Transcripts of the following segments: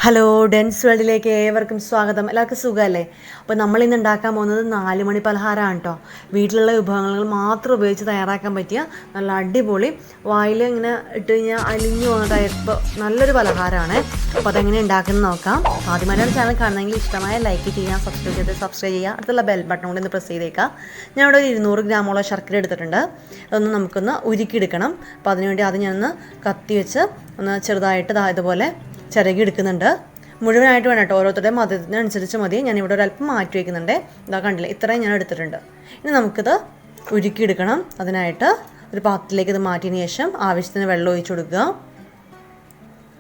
Hello ഡെൻസ്വേൾഡിലേക്ക് ഏവർക്കും സ്വാഗതം. എല്ലാവർക്കും സുഖമല്ലേ? അപ്പോൾ നമ്മളിന്ന് ഉണ്ടാക്കാൻ പോകുന്നത് 4 മണി പലഹാരമാണ് കേട്ടോ. വീട്ടിലുള്ള വിഭവങ്ങൾ മാത്രം ഉപയോഗിച്ച് തയ്യാറാക്കാൻ പറ്റിയ നല്ല അടിപൊളി, വായിൽ ഇങ്ങനെ ഇട്ട് കഴിഞ്ഞാൽ അലിഞ്ഞു പോകുന്ന ടൈപ്പ് നല്ലൊരു പലഹാരമാണ്. അപ്പോൾ അതെങ്ങനെ ഉണ്ടാക്കുന്നത് നോക്കാം. ആദ്യമായിട്ടാണ് ചാനൽ കാണുന്നതെങ്കിൽ ഇഷ്ടമായ ലൈക്ക് ചെയ്യുക, സബ്സ്ക്രൈബ് ചെയ്യുക, അടുത്തുള്ള ബെൽ ബട്ടൺ കൊണ്ട് ഒന്ന് പ്രസ് ചെയ്തേക്കുക. ഞാനിവിടെ ഒരു 200 ഗ്രാമോളം ശർക്കര എടുത്തിട്ടുണ്ട്. അതൊന്ന് നമുക്കൊന്ന് ഉരുക്കിയെടുക്കണം. അപ്പോൾ അതിനുവേണ്ടി ആദ്യം ഞാനൊന്ന് കത്തി വെച്ച് ഒന്ന് ചെറുതായിട്ട് ഇതുപോലെ ചിരകി എടുക്കുന്നുണ്ട്. മുഴുവനായിട്ട് വേണം കേട്ടോ, ഓരോരുത്തരുടെയും മധുരത്തിനനുസരിച്ച് മതി. ഞാനിവിടെ ഒരല്പം മാറ്റി വയ്ക്കുന്നുണ്ട്. ഇതാ കണ്ടില്ലേ, ഇത്രയും ഞാൻ എടുത്തിട്ടുണ്ട്. ഇനി നമുക്കിത് ഉരുക്കിയെടുക്കണം. അതിനായിട്ട് ഒരു പാത്രത്തിലേക്ക് ഇത് മാറ്റിയതിന് ശേഷം ആവശ്യത്തിന് വെള്ളം ഒഴിച്ചു കൊടുക്കുക.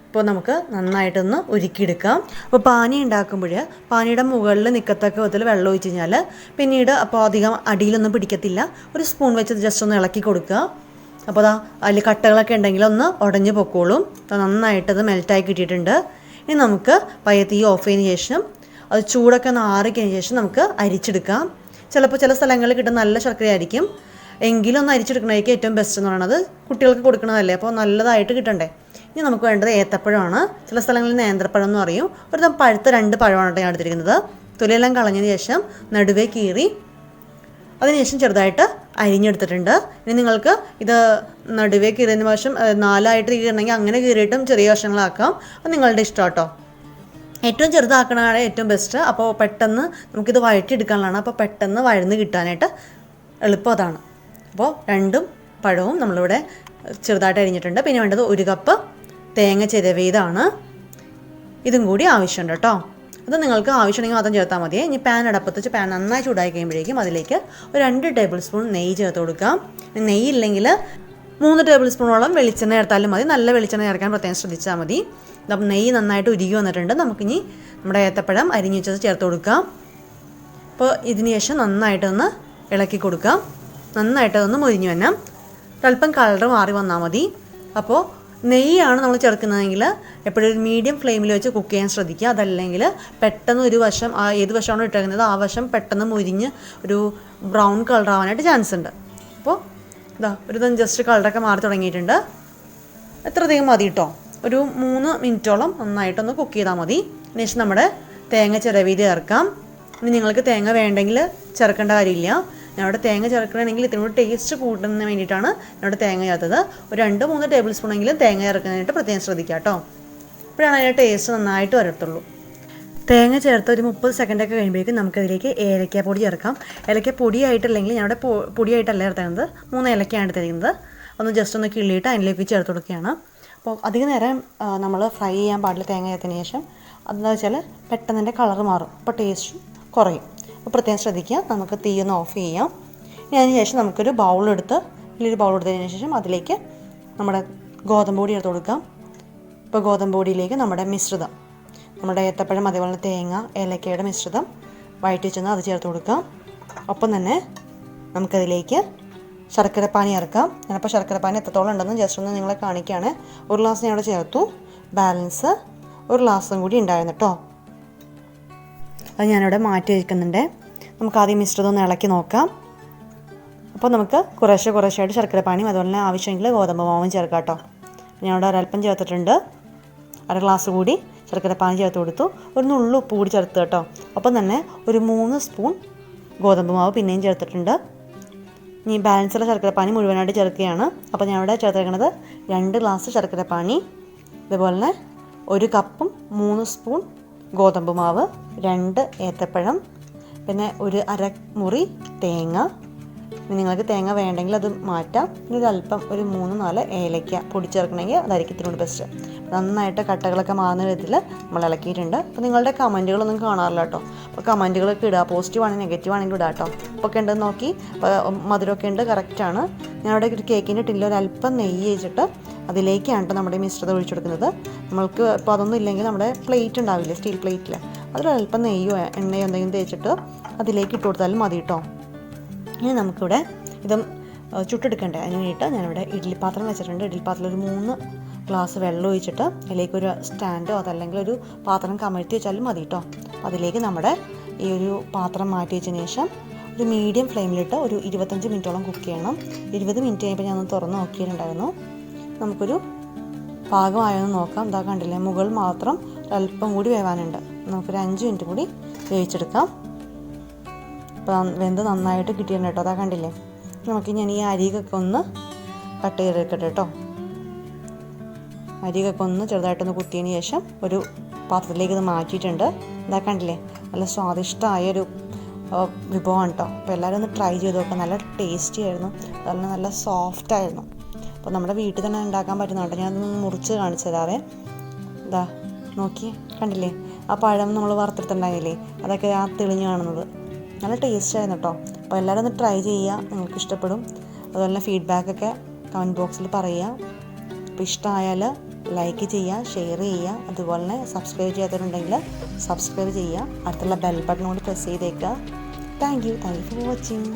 ഇപ്പോൾ നമുക്ക് നന്നായിട്ടൊന്ന് ഉരുക്കിയെടുക്കാം. അപ്പോൾ പാനി ഉണ്ടാക്കുമ്പോൾ പാനിയുടെ മുകളിൽ നിൽക്കത്തക്ക വിധത്തിൽ വെള്ളം ഒഴിച്ച് കഴിഞ്ഞാൽ പിന്നീട് അപ്പോൾ അധികം അടിയിലൊന്നും പിടിക്കത്തില്ല. ഒരു സ്പൂൺ വെച്ച് ജസ്റ്റ് ഒന്ന് ഇളക്കി കൊടുക്കുക. അപ്പോൾ അതിൽ കട്ടകളൊക്കെ ഉണ്ടെങ്കിൽ ഒന്ന് ഉടഞ്ഞു പൊക്കോളും. നന്നായിട്ടത് മെൽറ്റായി കിട്ടിയിട്ടുണ്ട്. ഇനി നമുക്ക് പയ്യെ തീ ഓഫ് ചെയ്തതിന് ശേഷം അത് ചൂടൊക്കെ ഒന്ന് ആറിക്കഴിഞ്ഞ ശേഷം നമുക്ക് അരിച്ചെടുക്കാം. ചിലപ്പോൾ ചില സ്ഥലങ്ങളിൽ കിട്ടുന്ന നല്ല ശർക്കര ആയിരിക്കും, എങ്കിലും ഒന്ന് അരിച്ചെടുക്കണമായിരിക്കും ഏറ്റവും ബെസ്റ്റ് എന്ന് പറയുന്നത്. കുട്ടികൾക്ക് കൊടുക്കണതല്ലേ, അപ്പോൾ നല്ലതായിട്ട് കിട്ടണ്ടേ. ഇനി നമുക്ക് വേണ്ടത് ഏത്തപ്പഴമാണ്. ചില സ്ഥലങ്ങളിൽ നേന്ത്രപ്പഴം എന്ന് പറയും. ഒരു പഴുത്ത 2 പഴമാണ് ഞാൻ എടുത്തിരിക്കുന്നത്. തൊലിയെല്ലാം കളഞ്ഞതിന് ശേഷം നടുവേ കീറി അതിനുശേഷം ചെറുതായിട്ട് അരിഞ്ഞെടുത്തിട്ടുണ്ട്. ഇനി നിങ്ങൾക്ക് ഇത് നടുവേ കീറിയതിന് ശേഷം 4ആയിട്ട് കീറണമെങ്കിൽ അങ്ങനെ കീറിയിട്ടും ചെറിയ കഷ്ണങ്ങളാക്കാം. അത് നിങ്ങളുടെ ഇഷ്ടം കേട്ടോ. ഏറ്റവും ചെറുതാക്കണതാണ് ഏറ്റവും ബെസ്റ്റ്. അപ്പോൾ പെട്ടെന്ന് നമുക്കിത് വഴറ്റിയെടുക്കാനുള്ളതാണ്. അപ്പോൾ പെട്ടെന്ന് വഴന്ന് കിട്ടാനായിട്ട് എളുപ്പം അതാണ്. അപ്പോൾ 2 പഴവും നമ്മളിവിടെ ചെറുതായിട്ട് അരിഞ്ഞിട്ടുണ്ട്. പിന്നെ വേണ്ടത് 1 കപ്പ് തേങ്ങ ചിരവിയതാണ്. ഇതും കൂടി ആവശ്യമുണ്ട് കേട്ടോ. അത് നിങ്ങൾക്ക് ആവശ്യമുണ്ടെങ്കിൽ മാത്രം ചേർത്താൽ മതി. ഇനി പാൻ അടപ്പത്ത് വെച്ച് പാൻ നന്നായി ചൂടായി കഴിയുമ്പോഴേക്കും അതിലേക്ക് ഒരു 2 ടേബിൾ സ്പൂൺ നെയ്യ് ചേർത്ത് കൊടുക്കാം. നെയ്യ് ഇല്ലെങ്കിൽ 3 ടേബിൾ സ്പൂണോളം വെളിച്ചെണ്ണ ചേർത്താലും മതി. നല്ല വെളിച്ചെണ്ണ ചേർക്കാൻ പ്രത്യേകം ശ്രദ്ധിച്ചാൽ മതി. അപ്പം നെയ്യ് നന്നായിട്ട് ഉരുകി വന്നിട്ടുണ്ട്. നമുക്കിനി നമ്മുടെ ഏത്തപ്പഴം അരിഞ്ഞ് വെച്ചത് ചേർത്ത് കൊടുക്കാം. അപ്പോൾ ഇതിന് ശേഷം നന്നായിട്ടൊന്ന് ഇളക്കി കൊടുക്കാം. നന്നായിട്ടൊന്ന് മൊരിഞ്ഞു വന്നാൽ ഒരല്പം കളർ മാറി വന്നാൽ മതി. അപ്പോൾ നെയ്യാണ് നമ്മൾ ചേർക്കുന്നതെങ്കിൽ എപ്പോഴും ഒരു മീഡിയം ഫ്ലെയിമിൽ വെച്ച് കുക്ക് ചെയ്യാൻ ശ്രദ്ധിക്കുക. അതല്ലെങ്കിൽ പെട്ടെന്ന് ഒരു വശം ഏത് വശമാണോ ഇട്ടേക്കുന്നത് ആ വശം പെട്ടെന്ന് മുരിഞ്ഞ് ഒരു ബ്രൗൺ കളർ ആവാനായിട്ട് ചാൻസ് ഉണ്ട്. അപ്പോൾ ഒരു ജസ്റ്റ് കളറൊക്കെ മാറി തുടങ്ങിയിട്ടുണ്ട്. എത്രയധികം മതി കേട്ടോ. ഒരു 3 മിനിറ്റോളം നന്നായിട്ടൊന്ന് കുക്ക് ചെയ്താൽ മതി. അതിനുശേഷം നമ്മുടെ തേങ്ങ ചിരവിയത് ചേർക്കാം. ഇനി നിങ്ങൾക്ക് തേങ്ങ വേണ്ടെങ്കിൽ ചേർക്കേണ്ട കാര്യമില്ല. ഞാനിവിടെ തേങ്ങ ചേർക്കണമെങ്കിൽ ഇതിനോട് ടേസ്റ്റ് കൂട്ടുന്നതിന് വേണ്ടിയിട്ടാണ് ഞാനിവിടെ തേങ്ങ ചേർത്തത്. ഒരു 2-3 ടേബിൾ സ്പൂണെങ്കിലും തേങ്ങ ചേർക്കാനായിട്ട് പ്രത്യേകം ശ്രദ്ധിക്കുക കേട്ടോ. അപ്പോഴാണ് അതിൻ്റെ ടേസ്റ്റ് നന്നായിട്ട് വരത്തുള്ളൂ. തേങ്ങ ചേർത്ത് ഒരു 30 സെക്കൻഡൊക്കെ കഴിയുമ്പോഴേക്കും നമുക്കതിലേക്ക് ഏലക്കാപ്പൊടി ചേർക്കാം. ഏലക്കപ്പൊടിയായിട്ടില്ലെങ്കിൽ ഞാനിവിടെ പൊടിയായിട്ടല്ല ചേർക്കുന്നത്, 3 ഏലക്കയാണ് എടുത്തിരിക്കുന്നത്. ഒന്ന് ജസ്റ്റ് ഒന്ന് കിള്ളിയിട്ട് അതിലേക്ക് ചേർത്ത് കൊടുക്കുകയാണ്. അപ്പോൾ അധികം നേരം നമ്മൾ ഫ്രൈ ചെയ്യാൻ പാടില്ല. തേങ്ങ ചേർത്തതിന് ശേഷം അതെന്താ വെച്ചാൽ പെട്ടെന്ന് അതിൻ്റെ കളർ മാറും, അപ്പോൾ ടേസ്റ്റ് കുറയും. അപ്പോൾ പ്രത്യേകം ശ്രദ്ധിക്കുക. നമുക്ക് തീ ഒന്ന് ഓഫ് ചെയ്യാം. ഇനി അതിന് ശേഷം നമുക്കൊരു ബൗളെടുത്ത് വലിയൊരു ബൗളെടുത്തതിന് ശേഷം അതിലേക്ക് നമ്മുടെ ഗോതമ്പ് പൊടി ചേർത്ത് കൊടുക്കാം. ഇപ്പോൾ ഗോതമ്പ് പൊടിയിലേക്ക് നമ്മുടെ മിശ്രിതം, നമ്മുടെ ഏത്തപ്പഴം അതേപോലെ തേങ്ങ ഏലക്കയുടെ മിശ്രിതം വഴറ്റി വെച്ചെന്ന് അത് ചേർത്ത് കൊടുക്കാം. ഒപ്പം തന്നെ നമുക്കതിലേക്ക് ശർക്കരപ്പാനി ചേർക്കാം. ഞാനിപ്പോൾ ശർക്കരപ്പാനി എത്രത്തോളം ഉണ്ടെന്ന് ജസ്റ്റ് ഒന്ന് നിങ്ങളെ കാണിക്കുകയാണ്. 1 ഗ്ലാസ് ഞാൻ ഇവിടെ ചേർത്തു. ബാലൻസ് 1 ഗ്ലാസും കൂടി ഉണ്ടായിരുന്നു കേട്ടോ. അത് ഞാനിവിടെ മാറ്റി വയ്ക്കുന്നുണ്ട്. നമുക്ക് ആദ്യം മിശ്രിതം ഒന്ന് ഇളക്കി നോക്കാം. അപ്പോൾ നമുക്ക് കുറേശ്ശായിട്ട് ശർക്കരപ്പാനിയും അതുപോലെ തന്നെ ആവശ്യമെങ്കിൽ ഗോതമ്പ് മാവും ചേർക്കാം കേട്ടോ. ഞാനിവിടെ ഒരല്പം ചേർത്തിട്ടുണ്ട്. 1 ഗ്ലാസ് കൂടി ശർക്കരപ്പാനി ചേർത്ത് കൊടുത്തു. ഒരു നുള്ളു ഉപ്പ് കൂടി ചേർത്ത് കേട്ടോ. അപ്പം തന്നെ ഒരു 3 സ്പൂൺ ഗോതമ്പ് മാവ് പിന്നെയും ചേർത്തിട്ടുണ്ട്. ഇനി ബാലൻസുള്ള ശർക്കരപ്പാനി മുഴുവനായിട്ട് ചേർക്കുകയാണ്. അപ്പോൾ ഞാനിവിടെ ചേർത്തേക്കുന്നത് 2 ഗ്ലാസ് ശർക്കരപ്പാനി, അതുപോലെ തന്നെ 1 കപ്പും 3 സ്പൂൺ ഗോതമ്പ് മാവ്, 2 ഏത്തപ്പഴം, പിന്നെ ഒരു അരമുറി തേങ്ങ. നിങ്ങൾക്ക് തേങ്ങ വേണ്ടെങ്കിൽ അത് മാറ്റാം. പിന്നെ ഒരു 3-4 ഏലയ്ക്ക പൊടി ചേർക്കണമെങ്കിൽ അതായിരിക്കും ഇതിനോട് ബെസ്റ്റ്. നന്നായിട്ട് കട്ടകളൊക്കെ മാറുന്ന വിധത്തിൽ നമ്മൾ ഇളക്കിയിട്ടുണ്ട്. അപ്പോൾ നിങ്ങളുടെ കമൻറ്റുകളൊന്നും കാണാറില്ല കേട്ടോ. അപ്പോൾ കമൻറ്റുകളൊക്കെ ഇടുക. പോസിറ്റീവ് ആണെങ്കിൽ നെഗറ്റീവ് ആണെങ്കിലും ഇടാം കേട്ടോ. അപ്പോൾ ഒക്കെ ഉണ്ടെന്ന് നോക്കി. മധുരമൊക്കെ ഉണ്ട്, കറക്റ്റാണ്. ഞാനിവിടെ ഒരു കേക്കിൻ്റെ ടിന്നിൽ ഒരല്പം നെയ്യ് വെച്ചിട്ട് അതിലേക്കാണ് കേട്ടോ നമ്മുടെ മിശ്രിതം ഒഴിച്ചു കൊടുക്കുന്നത്. നമ്മൾക്ക് ഇപ്പോൾ അതൊന്നും ഇല്ലെങ്കിൽ നമ്മുടെ പ്ലേറ്റ് ഉണ്ടാവില്ലേ, സ്റ്റീൽ പ്ലേറ്റിൽ, അതിലൊരല്പം നെയ്യോ എണ്ണയോ എന്തെങ്കിലും തേച്ചിട്ട് അതിലേക്ക് ഇട്ട് കൊടുത്താലും മതി കേട്ടോ. ഇനി നമുക്കിവിടെ ഇത് ചുട്ടെടുക്കണ്ടേ, അതിന് വേണ്ടിയിട്ട് ഞാനിവിടെ ഇഡ്ഡലി പാത്രം വെച്ചിട്ടുണ്ട്. ഇഡ്ഡലി പാത്രത്തിൽ ഒരു 3 ഗ്ലാസ് വെള്ളം ഒഴിച്ചിട്ട് അതിലേക്കൊരു സ്റ്റാൻഡോ അതല്ലെങ്കിൽ ഒരു പാത്രം കമഴ്ത്തി വെച്ചാലും മതി കേട്ടോ. അതിലേക്ക് നമ്മുടെ ഈ ഒരു പാത്രം മാറ്റി വെച്ചതിന് ശേഷം ഒരു മീഡിയം ഫ്ലെയിമിലിട്ട് ഒരു 25 മിനിറ്റോളം കുക്ക് ചെയ്യണം. 20 മിനിറ്റ് കഴിയുമ്പോൾ ഞാനൊന്ന് തുറന്ന് നോക്കിയിട്ടുണ്ടായിരുന്നു. നമുക്കൊരു പാകമായെന്ന് നോക്കാം. ഇതാ കണ്ടില്ലേ, മുകൾ മാത്രം അല്പം കൂടി വേവാനുണ്ട്. നമുക്കൊരു 5 മിനിറ്റ് കൂടി വേവിച്ചെടുക്കാം. അപ്പോൾ വെന്ത് നന്നായിട്ട് കിട്ടിയിട്ടുണ്ട് കേട്ടോ. അതാ കണ്ടില്ലേ. നമുക്ക് ഞാൻ ഈ അരികൊക്കെ ഒന്ന് കട്ട് ചെയ്തെടുക്കട്ടെ കേട്ടോ. അരികൊക്കെ ഒന്ന് ചെറുതായിട്ടൊന്ന് കുത്തിയതിന് ശേഷം ഒരു പാത്രത്തിലേക്ക് ഇത് മാറ്റിയിട്ടുണ്ട്. ഇതാ കണ്ടില്ലേ, നല്ല സ്വാദിഷ്ടമായൊരു വിഭവമാണ് കേട്ടോ. അപ്പോൾ എല്ലാവരും ഒന്ന് ട്രൈ ചെയ്ത് നോക്കാം. നല്ല ടേസ്റ്റി ആയിരുന്നു, അതുപോലെ നല്ല സോഫ്റ്റ് ആയിരുന്നു. അപ്പോൾ നമ്മുടെ വീട്ടിൽ തന്നെ ഉണ്ടാക്കാൻ പറ്റുന്നുണ്ട്. ഞാനതൊന്ന് മുറിച്ച് കാണിച്ചു തരാവേ. ഇതാ നോക്കി കണ്ടില്ലേ, ആ പഴം നമ്മൾ വറുത്തെടുത്തുണ്ടായില്ലേ, അതൊക്കെ ആ തെളിഞ്ഞ് കാണുന്നത്. നല്ല ടേസ്റ്റ് ആയിരുന്നു കേട്ടോ. അപ്പോൾ എല്ലാവരും ഒന്ന് ട്രൈ ചെയ്യുക, നിങ്ങൾക്ക് ഇഷ്ടപ്പെടും. അതുപോലെ തന്നെ ഫീഡ്ബാക്കൊക്കെ കമൻറ്റ് ബോക്സിൽ പറയുക. അപ്പോൾ ഇഷ്ടമായാൽ ലൈക്ക് ചെയ്യുക, ഷെയർ ചെയ്യുക. അതുപോലെ തന്നെ സബ്സ്ക്രൈബ് ചെയ്യാത്തവരുണ്ടെങ്കിൽ സബ്സ്ക്രൈബ് ചെയ്യുക. അടുത്തുള്ള ബെൽ ബട്ടൺ കൂടി പ്രസ് ചെയ്തേക്കുക. Thank you for watching.